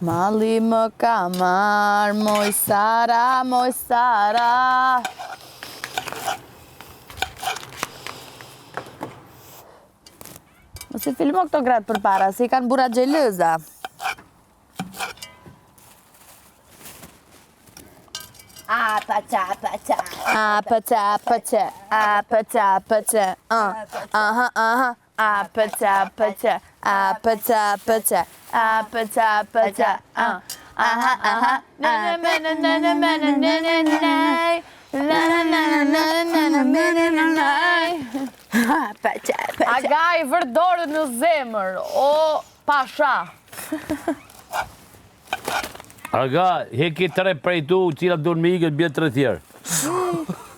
Mali më ka marrë, moj Sara, moj Sara. Mos i filmo këto gratë për para, si kanë bura gjelëza. Apaca, apaca. Apaca, apaca. Apaca, apaca. Aha, aha. Apaca, apaca. Apaca, apaca. Apaca, apaca. Aha, aha. Aga i vërdorë në zemër, o pasha. Aga, heki 3 prej tu, cilat do në migët, bje 3 tjerë.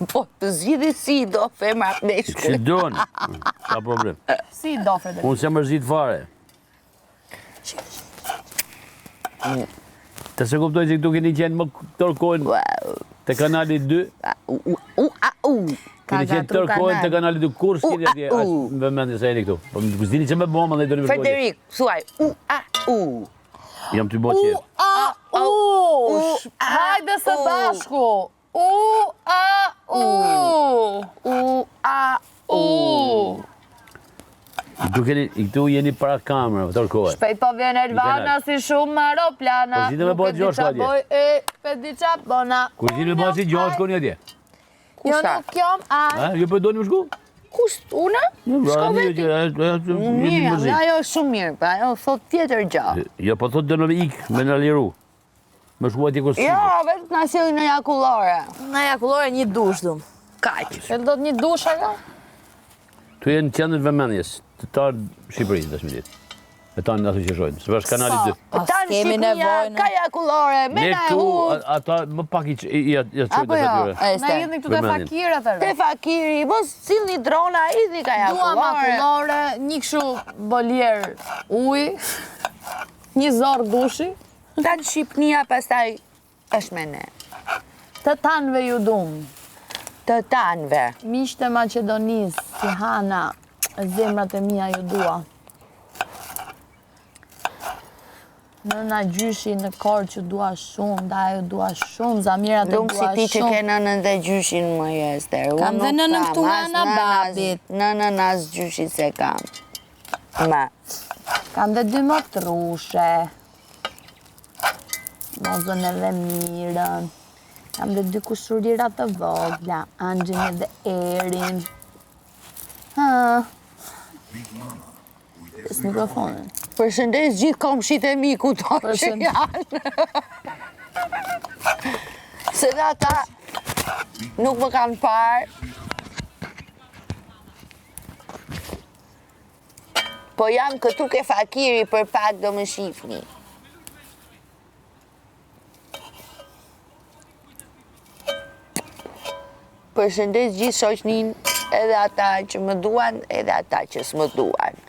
Po, të zgjidhi si do, femra meshkë. Si donë, ka problem. Si do, Frederik? Unë se mërzit fare. Të se kuptoj që këtu keni qenë më tërkojnë të kanali 2. Keni qenë tërkojnë të kanali 2. Kur s'keni atje, ashtë më vëmendje se jeni këtu. Po më zdini që me bomën dhe i do një vërkojnë. Frederik, thuaj, Jam të bo qërë. Hajde së bashku. Këtu jeni para kamerë, tërkojnë. Shpejt po vjen Elvana si shumë aeroplana. Po zhjithë me bëjt Gjoshko atje. Pedi qa bona. Ku zhjithë me bëjt si Gjoshko një atje? Jo nuk jom a. Jo për do një më shku? Kusht, una? Shko veti. Mirë, ajo shumë mirë, pa ajo thot tjetër gjë. Jo, po thot dhe në ikë, me në liru. Me shku atje kështë Jo, vetë në sjellin në jakullore. Në jakullore një dush dum. Kaq. E do të një dush aga? Tu jenë qendrën vëmendjes, të tarë Shqipërinë, dhe shmi ditë. E tanë në ato që shojnë, se përsh kanali 2. Tanë Shqipëria, ka jakullore, me Ne na e këtu, hud. ata më pak i qojnë Apo të jo, atyre. Na jeni këtu të fakir atërë. Te fakiri, mos sillni drona, idhni ka Duam jakullore. akullore, një këshu boljer uj, një zorë dushi. Tanë Shqipënia pastaj është me ne. Të tanëve ju dum. Të tanëve. Miqtë e Maqedonisë, si Hana, zemrat e mia ju dua. Nëna gjyshi në korë që dua shumë, da ju dua shumë, zamirat e Lumë si dua ti që ke shumë. nënën dhe gjyshin më Ester. Kam dhe nënën këtu ana babit. Nënën as gjyshin se kam. Ma. Kam dhe 2 motrushe. Mozën edhe Mirën. Kam dhe 2 kushurira të vogla, Angjin dhe Erin. Pes mikrofonin. Përshëndes gjithë komshit e mi ku to që Përshëndes. janë. Se dhe ata nuk më kanë parë. Po jam këtu ke fakiri për pak do më shifni. Përshëndes gjithë shoqnin, edhe ata që më duan, edhe ata që s'më duan.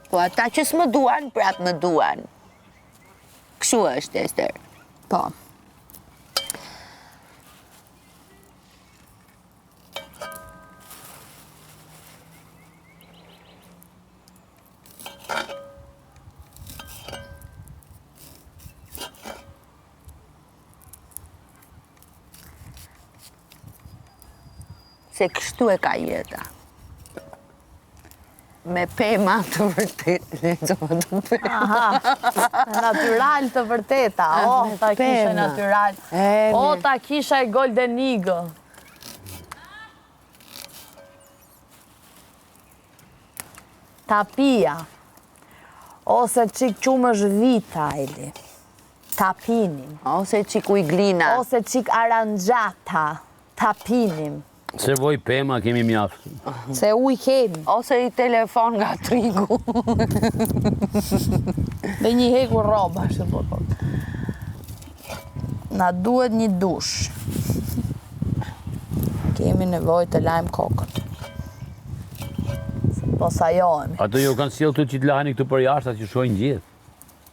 Po ata që s'më duan, prap më duan. Kështu është, Ester. Po. Se kështu e ka jeta. Me pema të vërtet, lexova të pema. Aha, natural të vërteta, ta kisha pema. natural. Ta kisha i Golden Eagle. Tapia, ose qik qumë është vita, Eli. Tapinim. Ose qiku i glina. Ose qik arangjata, tapinim. Se voj pema kemi mjaftë. Se uj kemi. Ose i telefon nga trigu. Dhe një heku roba, shtë po. Na duhet një dush. Kemi nevojë të lajmë kokën. Se po sajohemi. Ato jo kanë sjellë këtu që të lahani këtu për jashtë, atë që shojnë gjithë.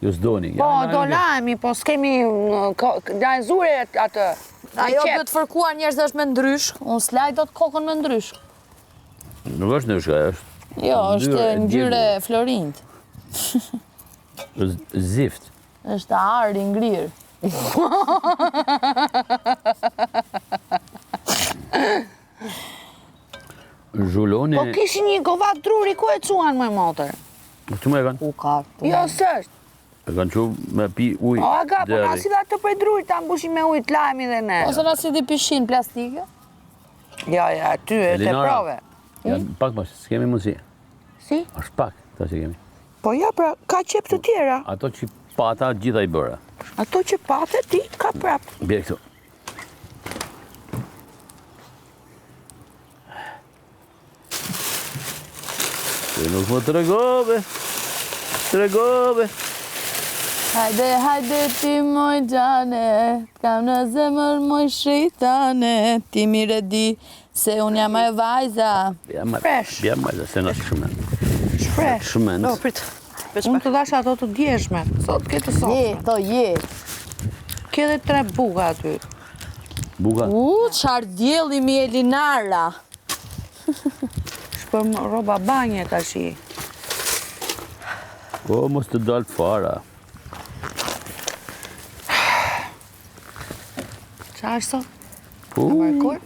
Jo s'doni. Po, do lajmi, po s'kemi lajzure atë. Ajo për të fërkuar njerëz është me ndryshk, unë s'laj do të kokën me ndryshk. Nuk është ndryshka, është. Jo, është ngjyre florint. Zift. Është ar i ngrirë. Zhuloni... Po kishin një govat druri, ku e quan më motër? Që më e kanë? U ka këtu. Jo, s'është. E kanë që me pi uj O, aga, po na deri. si dhe atë për drurit, ta mbushim me ujë të lajmi dhe ne. Ose na si di pishin plastike? Ja, ty e te Elinora, prove. Ja, pak mas, s'kemi mundësi. Si? Është pak, ta që kemi. Po ja, pra, ka qep të tjera. Ato që pata gjitha i bëra. Ato që pate ti, ka prap. Bje këtu. Se nuk më të regove. Hajde ti moj gjane, t'kam në zemër moj shritane, ti mire di se unë jam e vajza. Fresh. Bja majza, se në shumen. Shpresh. Shumen. No, prit. Unë të dash ato të djeshme. Sot ke të sot. Je. Ke dhe 3 buka aty. Buka. Qarë djeli mi Elinara. Shpër roba banje ka shi. Po, mos të dalë të fara. Qa është sot? Po, Ka markur?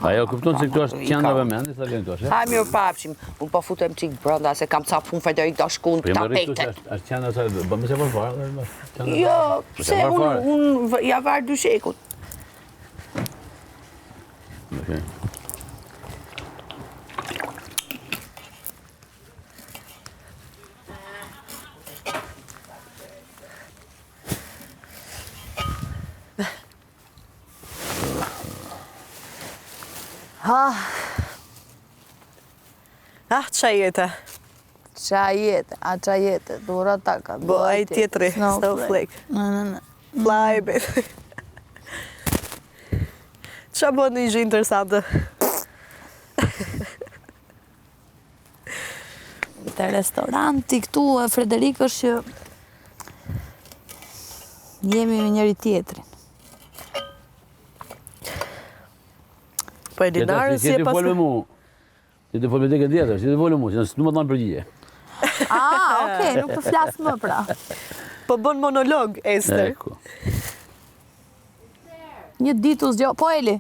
ajo kupton se këtu është qendra vëmendjes, sa vjen këtu është? Haj mirë papshim. Unë po futem qik brënda se kam ca punë Frederik do shkun Po jam rritë tapetet. se është qendra sa bëmë se për fara. Jo, Po pse se marr fare. unë ja varë dyshekut. Okej. Qa jete? Qa jetë, dura taka. Bo, ai tjetri, snowflake. Në. Fly, baby. Qa bo një gjë interesante? Te restoranti këtu e Frederik është që jemi me njëri tjetrin. Po Elinarën si e Si ti folë me pas... mu. Si ti folë me dike tjetër, si ti folë mu, se nuk më thonë përgjigje. Okej, nuk të flasë më pra. Po bën monolog, Ester. Eko. Një ditë u zgjo. Po Eli,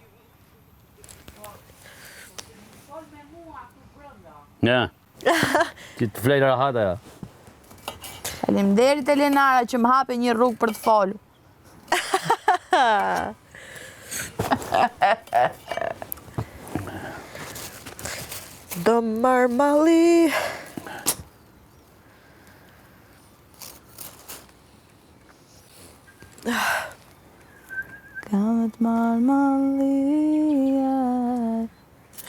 Ja. Ti të flejnë rahata ja. faleminderit Elinara që më hape një rrugë për të folur. Do marmali... Kamet marmalia,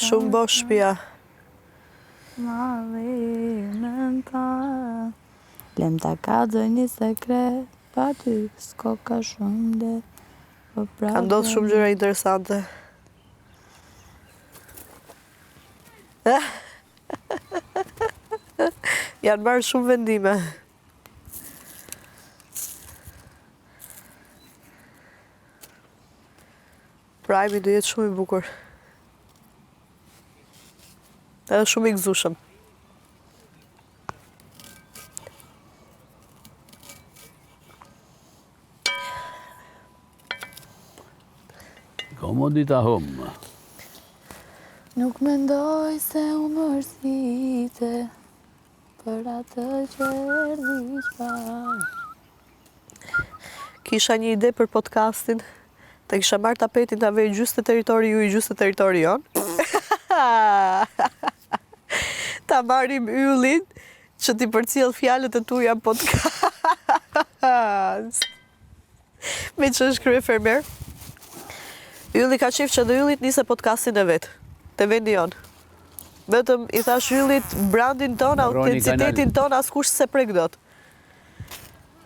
Shumë bosh shpia. malinën ta. Lem ta ka doj një sekret, pa ty s'ko ka shumë dhe. Ka ndodhë shumë gjëra interesante. Janë marrë shumë vendime. Prajmi do jetë shumë i bukur. Edhe shumë i gëzushëm. Komodita hum. Nuk mendoj se u mërzite për atë që erdhi shpar. Kisha një ide për podcastin. Të kisha marrë tapetin të avej gjysë të territori ju i gjysë të territori jonë. Ta marrim yllin që ti përcjell fjalët e tuja podcast. Me që është krye fermer. Ylli ka qef që dhe yllit nise podcastin e vetë. Të vendi jonë. Vetëm i thash yllit brandin ton, autenticitetin ton, askush se prek dot.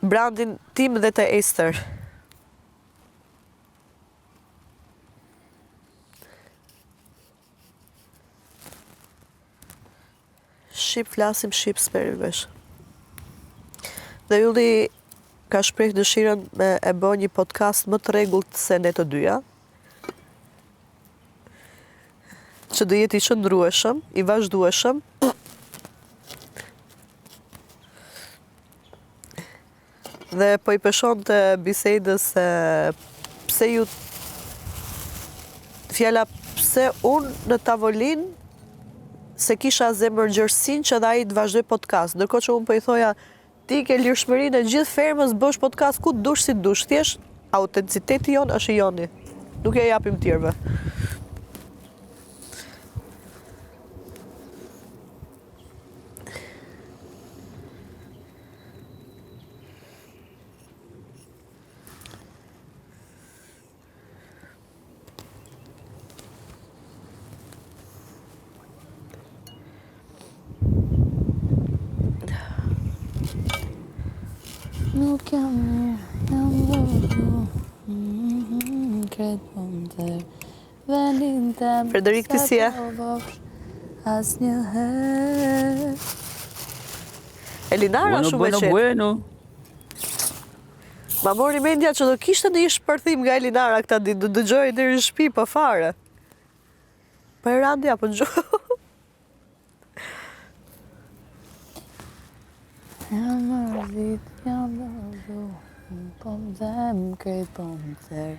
Brandin tim dhe të Ester. Shqip flasim, shqip s'peri vesh. Dhe ylli ka shpreh dëshirën me e bë një podcast më të rregullt se ne të dyja. Që do jetë i qëndrueshëm, i vazhdueshëm. Dhe po I peshon të bisedës se pse ju fjala pse unë në tavolin se kisha zemër gjërsin që dhe ai të vazhdoj podcast. Ndërkohë që unë po I thoja ti ke lirshmërinë e gjithë fermës bësh podcast ku dush si dush. Thjesht autenticiteti jon është I joni. Nuk ja japim tjerëve. Nuk jam mirë, jam vërru. Kretë po më tërë, vendin tem. Frederik, ti si je? As një herë. Elinara shumë e qetë. Bueno. Ma mori mendja që do kishte një shpërthim nga Elinara këta ditë, do dëgjoj deri në shtëpi pa fare. Po e randi apo ngjo? Jam mërzit, jam vërru. Po më dhem, kretë po më tërë.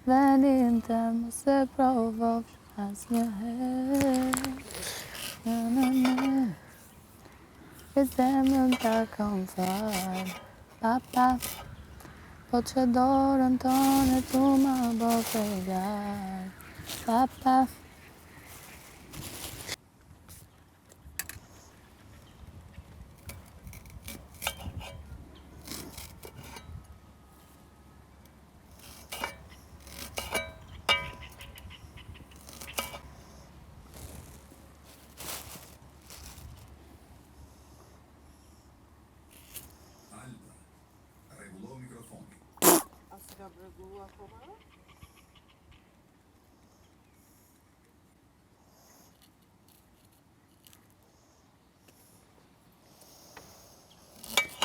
Vendin tem, se provosh as një herë. E zemrën ta kam falë. Pa. Po që dorën tonë tu ma bo fregar. Pa.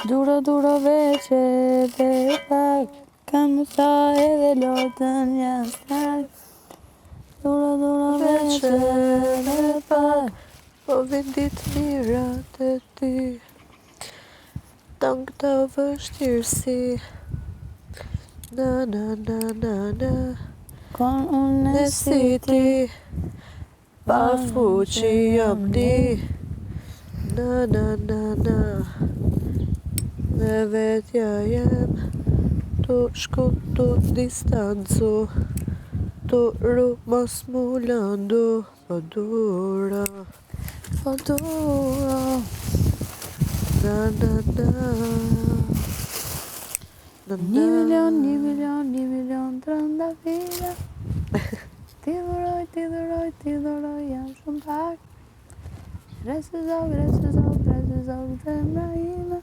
Duro veqe dhe pak, kam më tha edhe lotën janë stak. Duro veqe dhe pak, Po vendit mirat e ti, tan këta vështirësi. Na. kon unë Ne si ti, pa fuqi jam ni. Na. Dhe vetja jem, tu shku tu distancu, tu ru mos mu lëndu, po duro. Na. Një milion trëndafila. Ti dhuroj, jam shumë pak. Resi zog, zemra ime.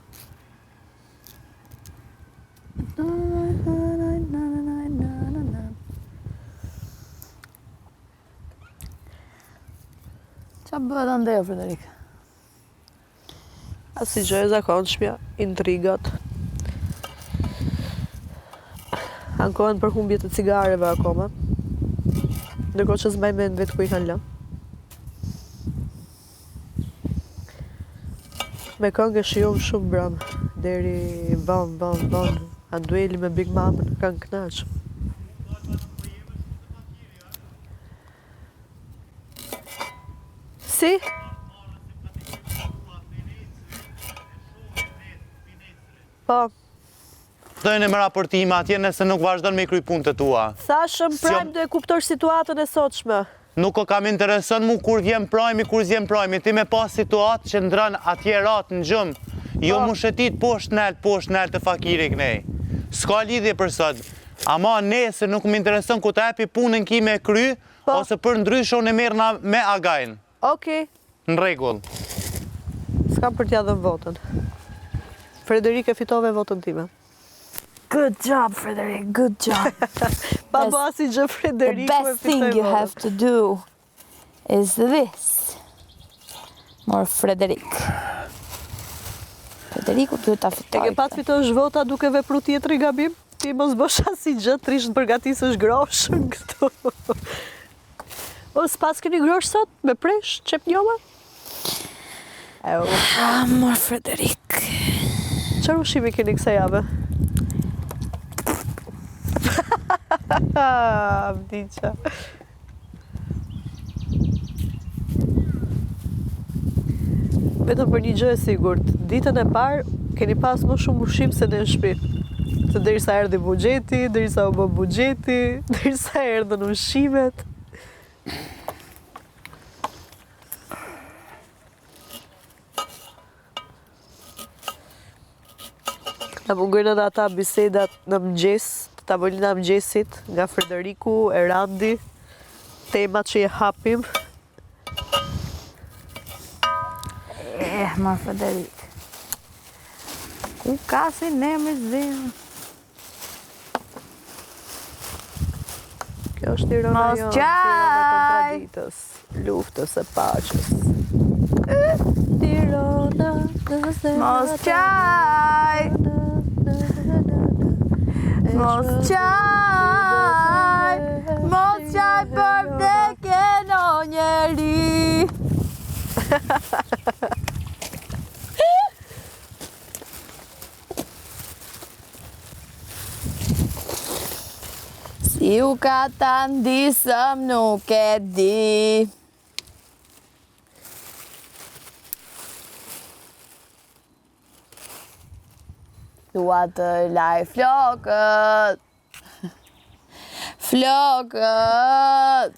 Qa bëhet andejo, Frederik? Asi gjë e zakonshmja, intrigat. Ankohen për humbje të cigareve akoma. Ndërkohë që s'mbaj mend vetë ku I kanë lënë. Me këngë shijom shumë bram, deri van. A dueli me Big Mamën kanë knaqë. Si? Po, Dojnë me raportime atje nëse nuk vazhdon me I kry punët e tua. thashëm prajmë do e kuptosh situatën e sotshme. Nuk o kam intereson mu kur vjen prajmi, ti me pas situatë që ndran atje ratë në gjëmë. Jo mu shëtit poshtë nalt të fakiri kënej. S'ka lidhje për sot. Ama nese nuk më intereson ku të epi punën ki me kry, ose për ndryshon e merë me agajnë. Okej, Në regull. s'kam për t'ja dhënë votën. Frederik e fitove votën time. Good job, Frederik, good job. Pa Yes. bo asi gjë The Frederiku e best thing fitoj you votën. have to do is this. More Frederik. Frederiku duhet ta E fitoj. ke pat fitosh vota duke vepru tjetri gabim? Ti mos bësh asi gjë, trish në përgatisësh groshën këtu. O, s'pas keni grosh sot? Me presh? Qep njoma? More Frederik. Çfarë ushqimi keni kësaj jave? Vdiqa. Vetëm për një gjë e sigurt, ditën e parë keni pas më shumë ushqim se në shtëpi. Se derisa erdhi buxheti, derisa u bë buxheti, derisa erdhën ushqimet. Na mungojnë edhe ata bisedat në mëngjes, tavolina e mëngjesit nga Frederiku, Erandi, temat që i hapim. Ma Federik. Ku ka si ne me zinë? Kjo është Tirana Mos jonë, qaj! Tirana kontraditës, luftës e paqes. Tirana, Mos qaj! Mos qaj! Mos qaj për vdekjen o njeri! Si u ka ta ndisëm nuk e di. Dua të laj flokët. Flokët.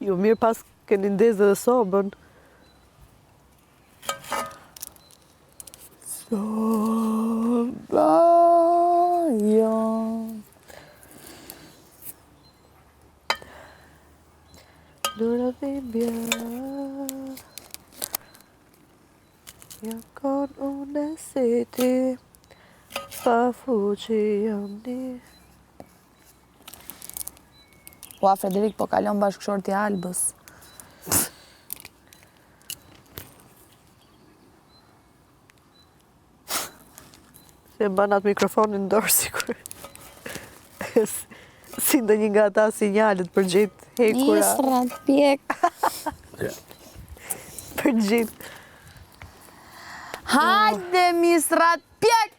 Ju mirë pas keni ndezë dhe sobën. Soba jo. Lura dhimbja, ja kon unë si ti, pa fuqi jam një. Ua, Frederik, po kalon bashkëshorti Albës. Se mban atë mikrofonin në dorë sikur. Si ndë një nga ata sinjalet për gjithë hekura. Nisrat pjek. Për gjithë. Hajde, misrat pjek!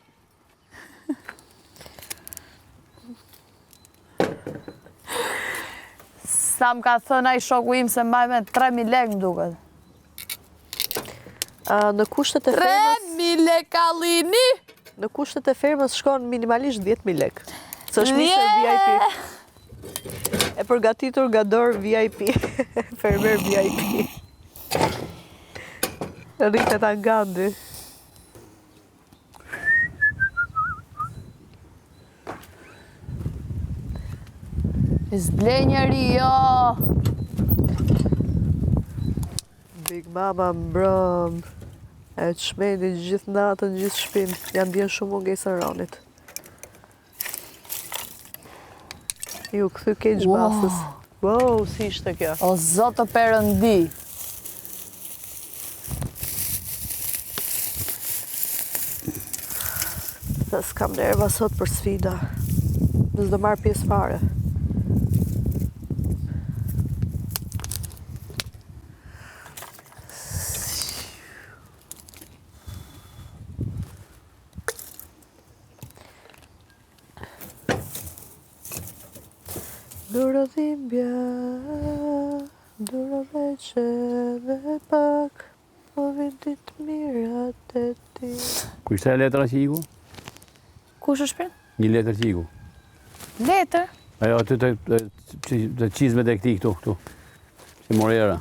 Sa më ka thënë ai shoku im se mbaj me 3.000 lek më duket. Në kushtet e fermës, 3.000 lek kallini! në kushtet e fermës shkon minimalisht 10.000 lek. Së është misër VIP. E përgatitur nga dorë VIP. Fermer VIP. Rritet angandi. Zble njeri, jo! Big Mama mbrëm. E të shmeni gjithë natën, gjithë shpinë. Janë bjen shumë mungesë Ronit. Ju këthy keq basës. Wow, si ishte kjo? O zotë perëndi. Dhe s'kam nerva sot për sfida. Nësë do marrë pjesë fare. Duro dhimbja, duro veqe dhe pak, po vidit mirat e ti. Ku ishte e letra që iku? Kush është shpirt? Një letër që iku. Letër? Ajo aty të qizmet e këti këtu. Si morera,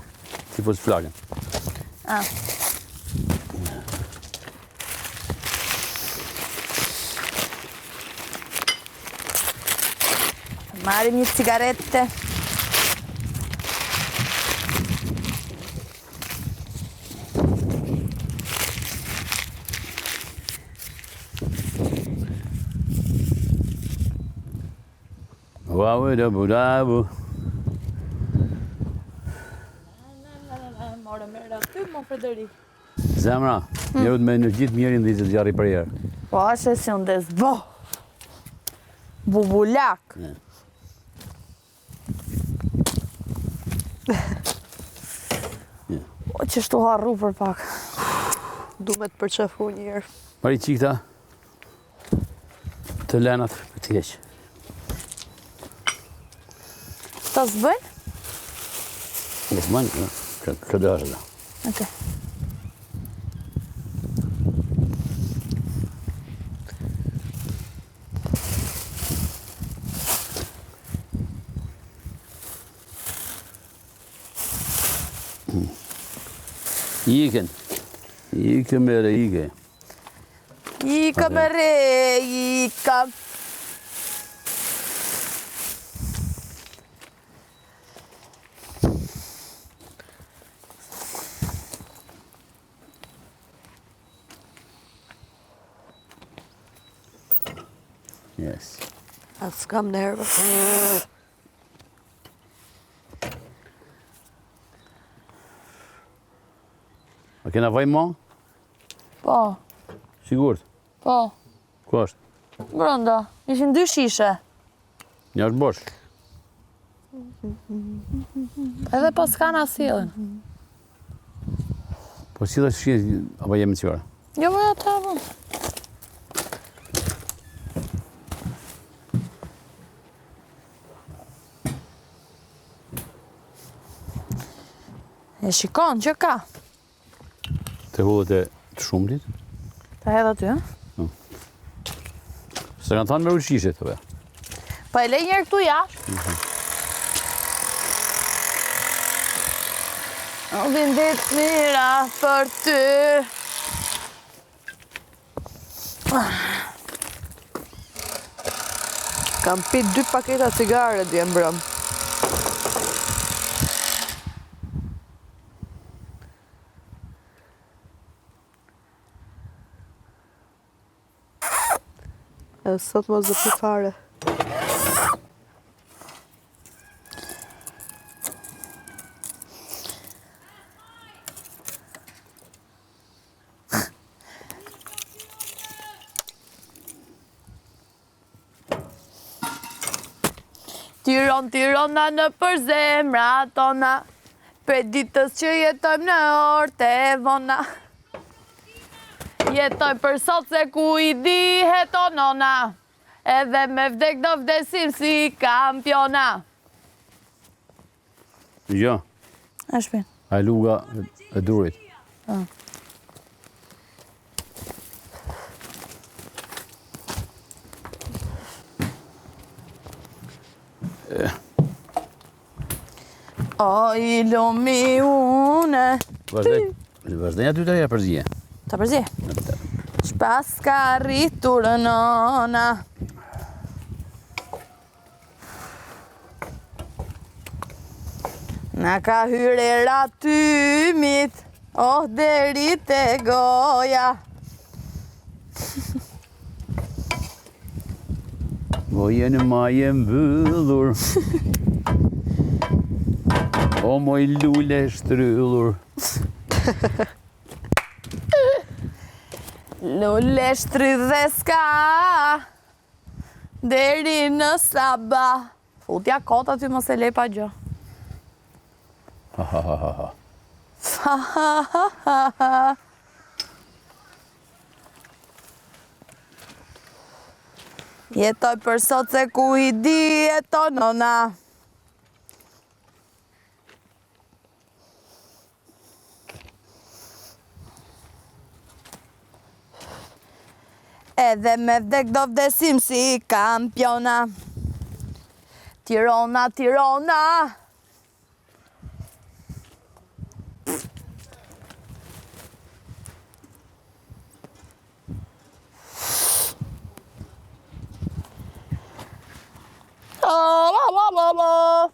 si fos flakën. Ah. Marim një cigarette. Wow, da budabu. More merë aty, mo Frederik. Zemra, njerët me në gjithë mjerin dhe i zjarri për jerë. Po ashe si unë des, bo! Bubulak! O, që shtu harru për pak. Du me të përqafu njërë. Pari qikta? Të lenat për të heq. Ta s'bëjnë? Në të mënë, që dhe është dhe. Okej. Iken. Ike me re, ike. Ika me re, ika. Yes. Atë s'kam nervë. A kena vaj ma? Po, Sigurt? po. Ku është? Brënda, ishin 2 shishe. Një është bosh. Edhe po s'kan asilin. Po si dhe shqie, apo jemi qëra? Jo, më të avon. E shikon që ka. Të hullet e të shumëtit? Ta hedh aty, ha? Se kanë thanë me rëshishe, të be. Pa e lej njerë këtu jashtë. Vin ditë mira për ty. Kam pit 2 paketa cigare dje mbrëm. E sot mos do pi fare. Tirona në për zemra tona, për ditës që jetojmë në orë e vona. Jetoj për sot se ku i dihet o nona, edhe me vdek do vdesim si kampiona. Jo, A shpin. a luga e durit. O i lumi une. Vazhdenja 2-3 herë përzije. Ta përzi. Shpas ka rritur nona. Na ka hyrera tymit, oh deri te goja. Gojën ma jem bëllur. O moj lule shtryllur. Lule shtrydhe s'ka, deri në saba. Futja kot aty mos e lej pa gjë. Ha ha ha ha ha. Ha ha ha ha ha. Jetoj për sot se ku i dihet o nona. Edhe me vdek do vdesim si kampiona. Tirona, Tirona. La la la la.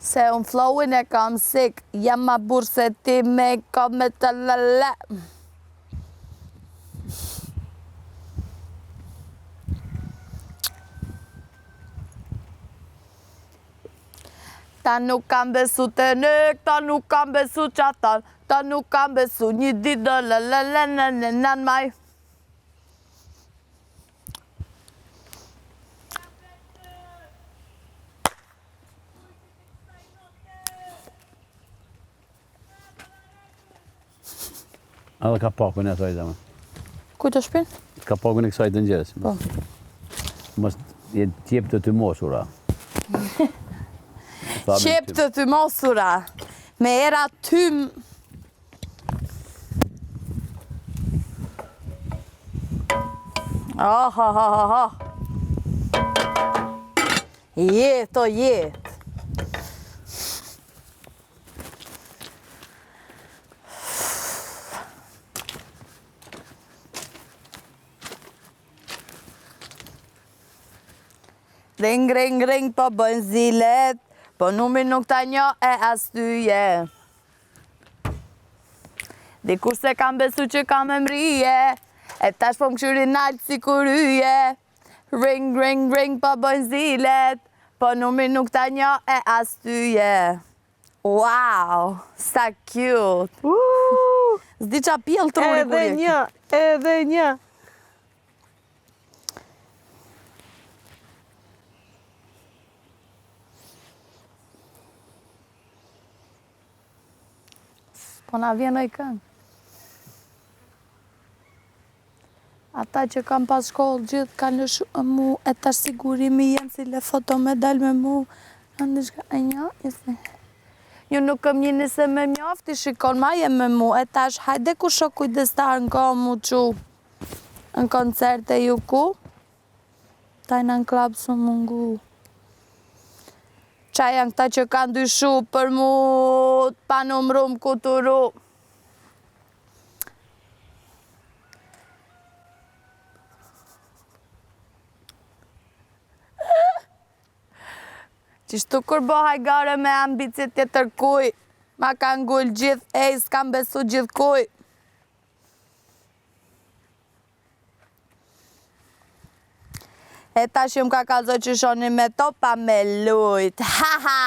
Se unë flowin e kam sik, jam ma burë se ti me kam me të lale. Ta nuk kam besu të ne, ta nuk kam besu qatan, ta nuk kam besu një dit do lëlëlëlëlëlën maj. Edhe ka pakun e asaj dhe më. Ku të shpin? Ka pakun e kësaj të njës. Po. Mos jetë qep të mosura. Qep të mosura, me era tym. Jet, o jet. Ring, ring, ring, po bëjnë zilet, po numri nuk ta njo e as tyje. Dikur se kam besu që kam e mrije, e tash po më këshyri naltë si kuryje. Ring, ring, ring, po bëjnë zilet, po numri nuk ta njo e as tyje. Wow, sa cute. Zdi qa pjell truri kur je. Edhe një. Po na vjen oj këngë. Ata që kam pas shkollë gjithë kanë lëshu mu, e tash sigurimi jenë si le foto me dal me mu. Në shka e një, ju nuk këm një nëse me mjafti, shikon ma jem me mu, e tash hajde ku shok kujdestar në ka mu qu në koncerte ju ku, tajna në klab su mungu. Qa janë këta që kanë dyshu për mu, pa numrum kuturu. Qishtu kur bëhaj gare me ambicit tjetër kuj, ma kanë gull gjithë, s'kam besu gjithë kuj. E tash jëm ka kalzo që shoni me topa me lujt. Ha ha!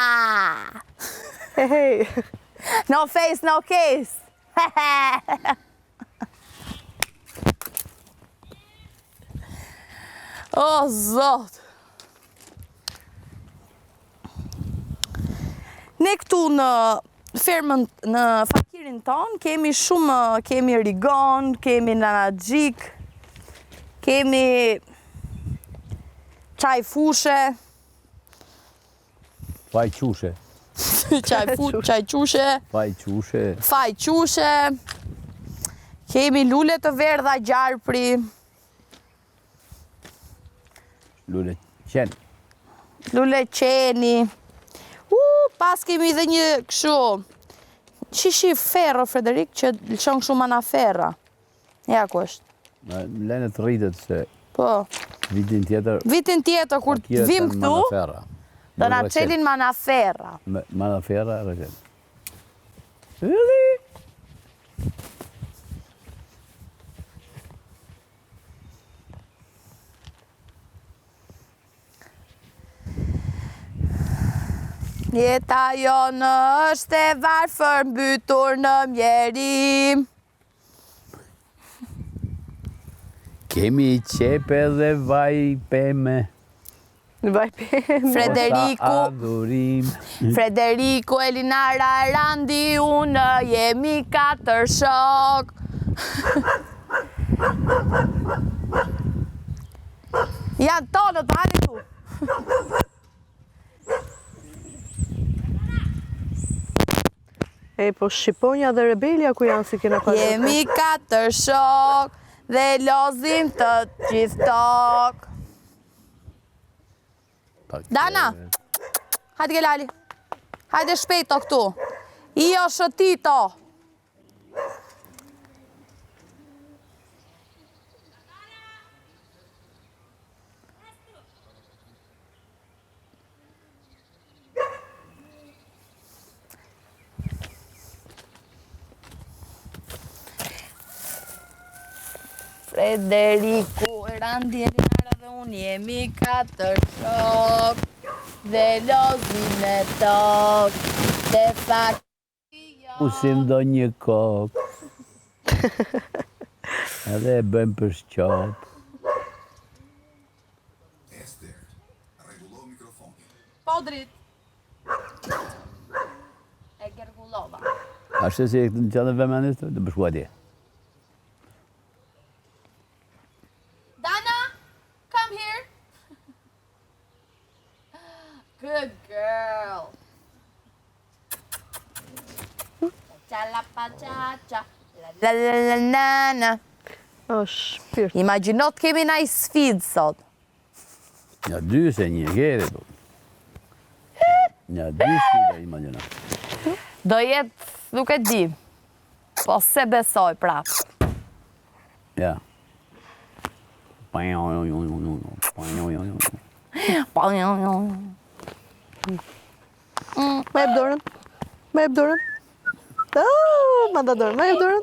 Hey. No face, no case. O, zot. Ne këtu në firmën, në fakirin ton, kemi shumë, kemi rigon, kemi nanagjik, kemi qaj fushe. Faj qushe. Qaj qushe. Faj qushe. Faj qushe. Kemi lule të verdha gjarpri. Lule qeni. Lule qeni. Pas kemi dhe një këshu. Qishi ferro, Frederik, që lëshon këshu mana ferra. Ja ku është. Lene të rritet se... Po. Vitin tjetër... Vitin tjetër, kur të vim këtu, do na qelin mana ferra. Mana ferra, rëgjel. Really? Jeta jonë është e varfër mbytur në mjeri. Kemi qepe dhe vaj peme. Vaj peme. Frederiku, Elinara, Randi, unë jemi 4 shok. Janë tonët, hajde tu. E, po Shqiponja dhe Rebelja ku janë si kena parë? Jemi 4 shok dhe lozim të gjithë tok. Dana, hajde Gelali, hajde shpejto këtu. Jo shëtito. Frederiku, Randi, Elinara dhe unë jemi 4 shok. dhe lozin e tokë, dhe fakt. Usim do një kokë. Edhe e bëjmë për shqap. Podrit. E gërgullova. Ashtë se në qanë vëmendjes të bëshku atje. Dana, come here. Good girl. Cha-la-pa-cha-cha. La-la-la-la-na. O, shpirt. Imagjinot kemi na i sfidë sot. Nja dy se një gjeri do. Nja dy sfida imagjinat. Do jetë, nuk e di, po se besoj prap. Ja. Ma jep dorën. Ma jep dorën. Ma da dorën, ma jep dorën.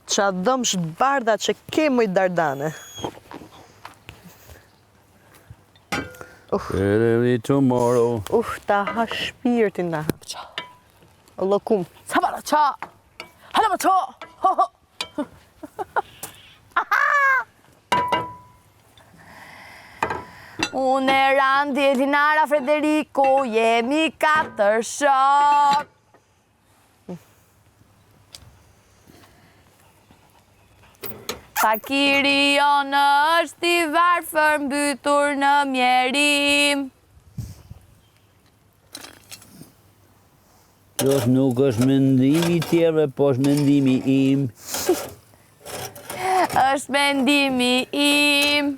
Qa dëmsh barda që ke mujt dardane. Early tomorrow. Ta ha shpirtin na. O lokum. Sa bara qa? Hala ma qa? Ho, ho. Unë e Randi, Elinara, Frederico, jemi 4 shok. Fakiri jonë është i varfër mbytur në mjerim. Kjo nuk është mendimi tjerë, po është mendimi im. Është mendimi im.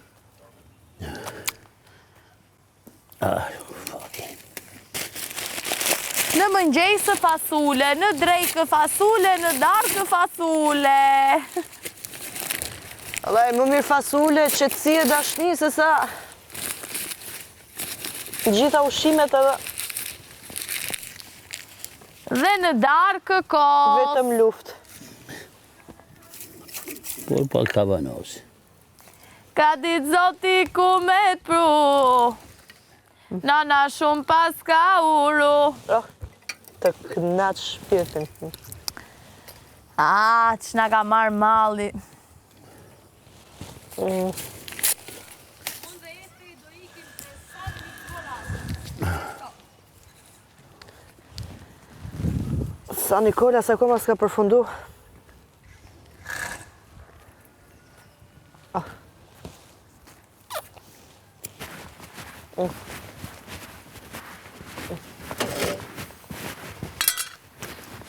Në mëngjesë fasule, në drekë fasule, në darkë fasule. Dhe më mirë fasule, qetësi e dashni, se sa gjitha ushimet edhe Dhe në darkë kos. vetëm luft. Por pa kavanosi. Ka ditë zoti ku me të pru. Nana shumë pas ka uru. Të knaq shpirtin. Që na ka marrë malli. Sa Nikolas akoma s'ka përfundu.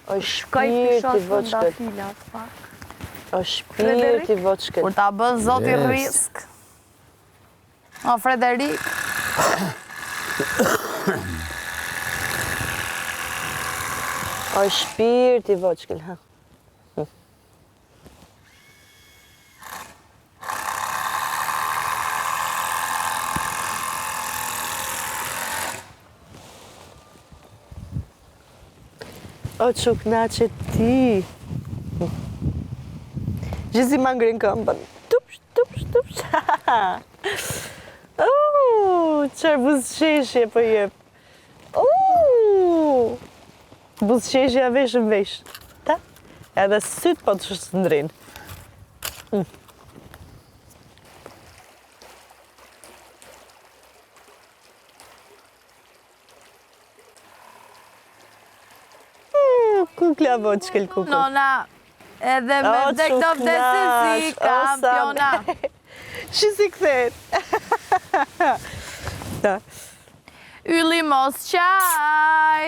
O shpirti voçkët. O shpirti voçkët. Kur ta bën zoti Yes. risk. O Frederik. O shpirti voçkët. O që knaqe ti. Gjithi ma ngrin këmbën. Tupsh, tupsh, tupsh. Qërë buzëqeshje për jep. Buzëqeshja vesh në vesh. Ta? Edhe syt po të shëndrin. Kukla voçkel kukla. Nona, edhe me vdek do vdesin si kampiona. Shi si këthet. Ta. Ylli mos qaj.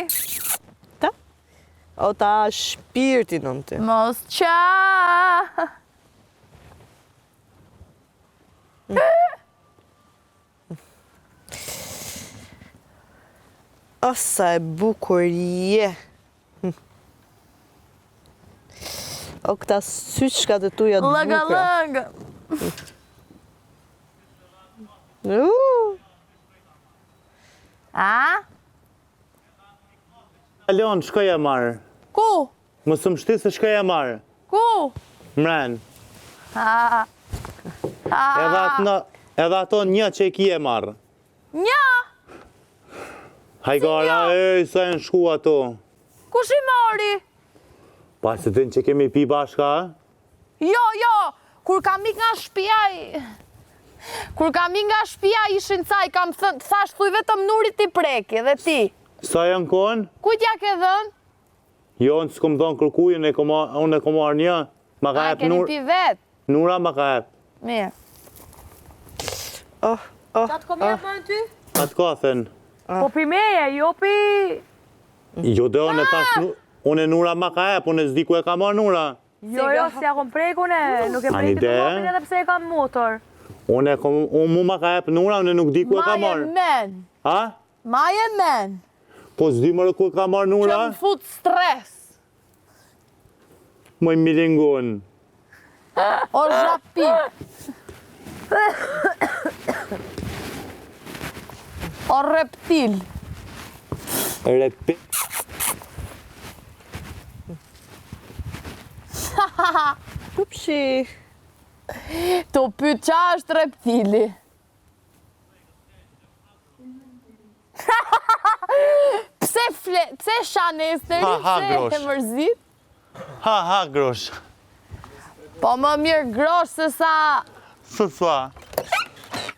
Ta. O ta shpirtin në ty. Mos qaj. O sa e bukur je. O këta syçka të tuja të Lëgë, bukra. lëgë. A? Alon, shkoj e marë. Ku? Mos më shti se shkoj e marë. Ku? Mren. A? Edhe atë në... Edhe ato një që e ki e marrë. Nja! Hajgara, sa e në shku ato. Kush i mori? Pa se të në që kemi pi bashka, Jo, kur kam ik nga shtëpia, kur kam ik nga shtëpia ishin caj, kam thash thuj vetëm Nurit i preki dhe ti. Sa janë konë? Kujt ja ke dhën? Jo, në s'kom dhënë kërkuj, unë e kom marrë një. Ma ka A, jep keni pi vet? Nura ma ka jep. Mirë. Qatë kom jep më në ty? Atë ka thënë. Po pi meje, jo pi... Jo dhe unë e thash, unë e Nura ma ka jep, unë e zdi ku e ka marrë Nura. Jo, si ja kom prejku ne, nuk e Ani prejti të ide? mopin edhe pse e kam motor. Unë mu ma ka jep Nura, unë nuk di ku e ka Maje marrë. men, Ha? maje men, Po s'di mërë ku e ka marrë që Nura? më fut stres. Më i milingun. O zhapi. O reptil. Repi. Pupshi. Të pyet qa është reptili. Pse shanesteri, Ha, pse grosh. e mërzit? Ha, grosh. Po më mirë grosh se sa Thua.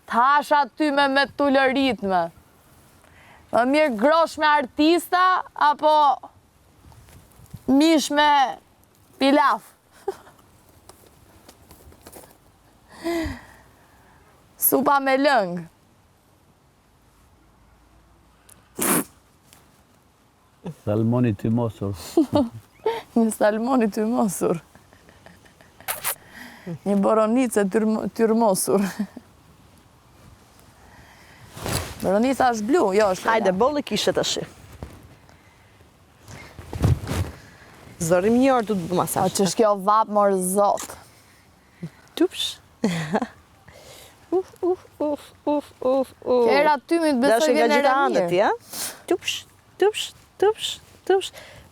t'hash aty me tullë ritme. Më mirë grosh me artista, apo mish me pilaf. Supa me lëngë. Salmoni të mosur. Një salmoni të mosur. Një boronice tyrmosur. Boronica është blu, jo është Hajde, bolle kishe të shi. Zorim një orë du të bë O masaj. që shkjo vap morë zot. Tupsh. Uf. Kera ty mi të besoj Dashë nga vjen e gjitha mirë. anët, ja? Tupsh.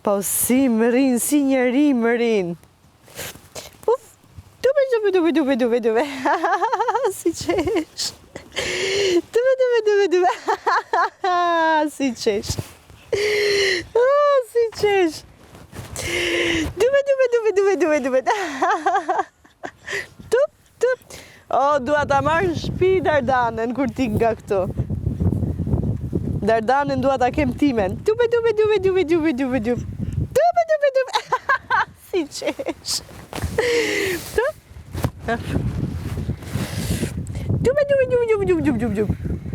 Po si më rinë, si njëri më rinë. Uf. Dupe. Si qesh. Dupe. Si qesh. Si qesh. Dupe. Tup. O, dua ta marrë shpi Dardanën kur ti nga këtu. Dardanën dua ta kem timen. Dupe. Si qesh. Dupe.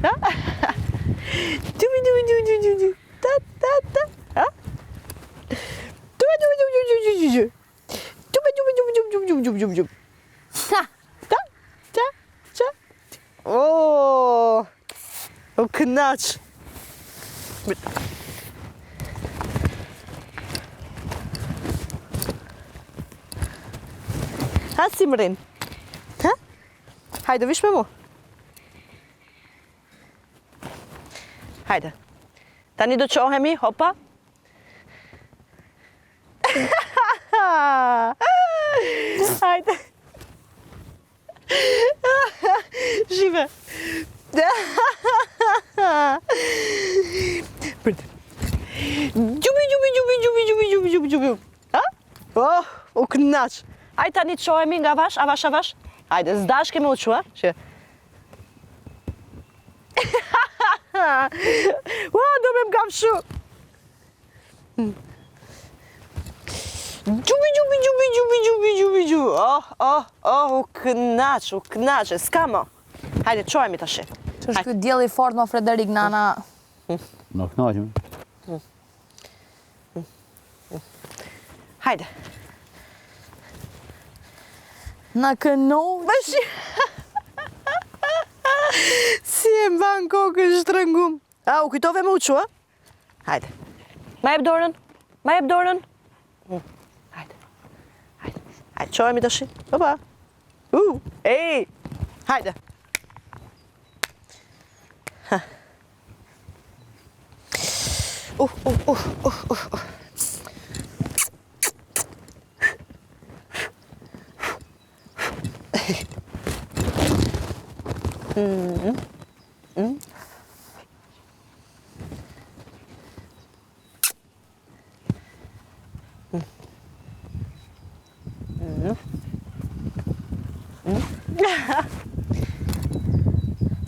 Ha? Dupe. Ta. Ha? Dupe. Qa. O kënaq. Ha, si më rinë? Ha? Hajde, vish me mu. Hajde. Tani do qohemi, hopa. Hajde. Shive. Prit. Gjubi. Ha? Oh, u knaq. Hajde tani të qohemi nga vash, avash. Hajde, zdash kemi u qua, që. Ua, do me m'kam shu. Gjubi. Oh, u knaq, s'ka mo. Hajde, qohemi të shi. Që është këtë djeli fort më Frederik Nana. Në knaqëm. Hajde. Në kënu. Bashi. Si e mban kokën shtrëngum. A, u kujtove me u qua? Hajde. Ma jep dorën. Hajde, qohemi të shi. Opa. Ej. Hajde.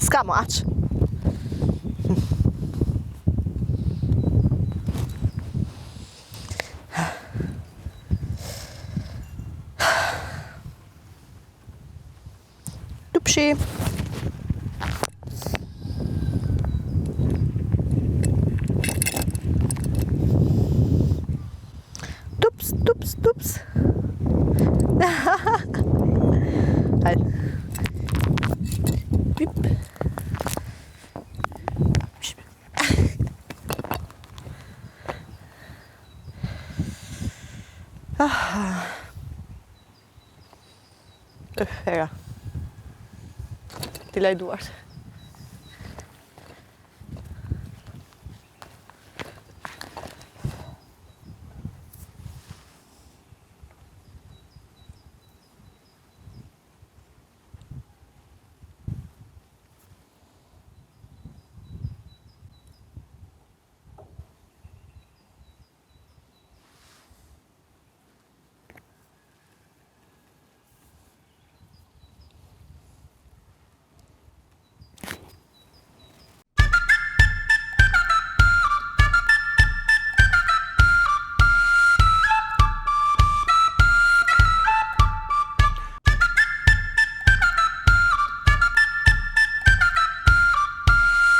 S'ka më aq. Tupshi. Tups, tups, tups. Hajde. Pip. Hera. Ti laj duart.